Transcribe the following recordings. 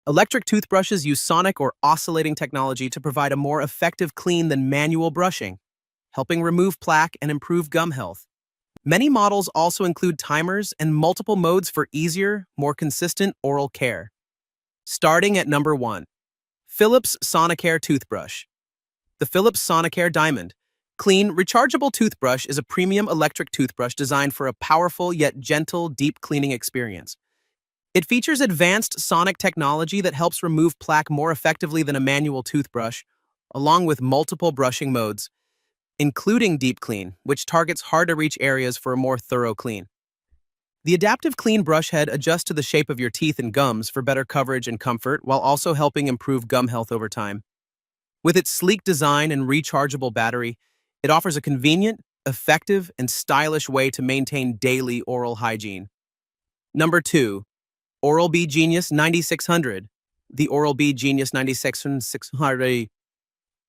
Electric toothbrushes use sonic or oscillating technology to provide a more effective clean than manual brushing, helping remove plaque and improve gum health. Many models also include timers and multiple modes for easier, more consistent oral care. Starting at number 1. Philips Sonicare Toothbrush. The Philips Sonicare Diamond Clean, rechargeable toothbrush is a premium electric toothbrush designed for a powerful yet gentle, deep cleaning experience. It features advanced sonic technology that helps remove plaque more effectively than a manual toothbrush, along with multiple brushing modes, including deep clean, which targets hard-to-reach areas for a more thorough clean. The adaptive clean brush head adjusts to the shape of your teeth and gums for better coverage and comfort, while also helping improve gum health over time. With its sleek design and rechargeable battery, it offers a convenient, effective, and stylish way to maintain daily oral hygiene. Number 2. Oral-B Genius 9600. The Oral-B Genius 9600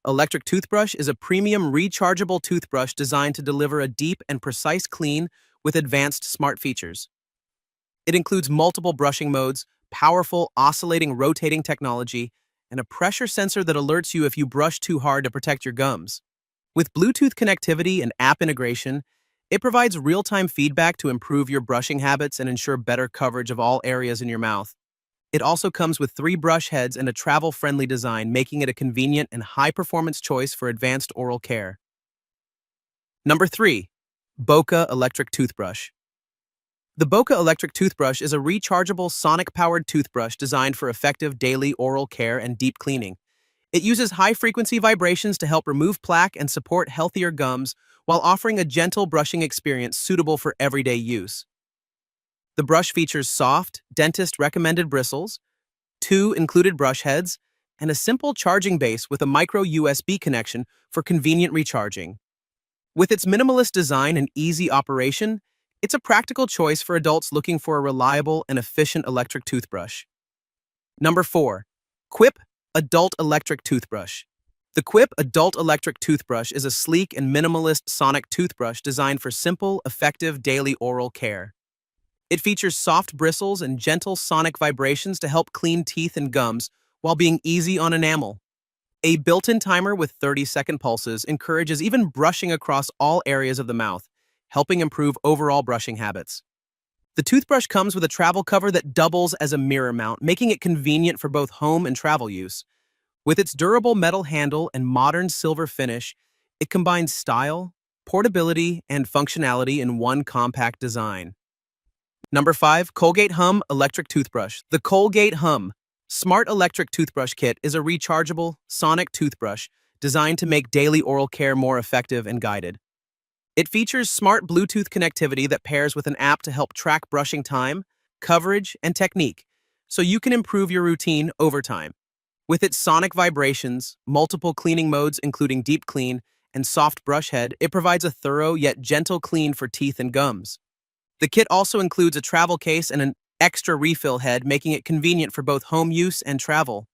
electric toothbrush is a premium rechargeable toothbrush designed to deliver a deep and precise clean with advanced smart features. It includes multiple brushing modes, powerful oscillating rotating technology, and a pressure sensor that alerts you if you brush too hard to protect your gums. With Bluetooth connectivity and app integration, it provides real-time feedback to improve your brushing habits and ensure better coverage of all areas in your mouth. It also comes with 3 brush heads and a travel-friendly design, making it a convenient and high-performance choice for advanced oral care. Number 3. Boka Electric Toothbrush. The Boka Electric Toothbrush is a rechargeable, sonic-powered toothbrush designed for effective daily oral care and deep cleaning. It uses high-frequency vibrations to help remove plaque and support healthier gums while offering a gentle brushing experience suitable for everyday use. The brush features soft, dentist-recommended bristles, 2 included brush heads, and a simple charging base with a micro USB connection for convenient recharging. With its minimalist design and easy operation, it's a practical choice for adults looking for a reliable and efficient electric toothbrush. Number 4. Quip Adult Electric Toothbrush. The Quip Adult Electric Toothbrush is a sleek and minimalist sonic toothbrush designed for simple, effective daily oral care. It features soft bristles and gentle sonic vibrations to help clean teeth and gums while being easy on enamel. A built-in timer with 30-second pulses encourages even brushing across all areas of the mouth, helping improve overall brushing habits. The toothbrush comes with a travel cover that doubles as a mirror mount, making it convenient for both home and travel use. With its durable metal handle and modern silver finish, it combines style, portability, and functionality in one compact design. Number 5. Colgate Hum Electric Toothbrush. The Colgate Hum Smart Electric Toothbrush Kit is a rechargeable, sonic toothbrush designed to make daily oral care more effective and guided. It features smart Bluetooth connectivity that pairs with an app to help track brushing time, coverage, and technique, so you can improve your routine over time. With its sonic vibrations, multiple cleaning modes including deep clean, and soft brush head, it provides a thorough yet gentle clean for teeth and gums. The kit also includes a travel case and an extra refill head, making it convenient for both home use and travel.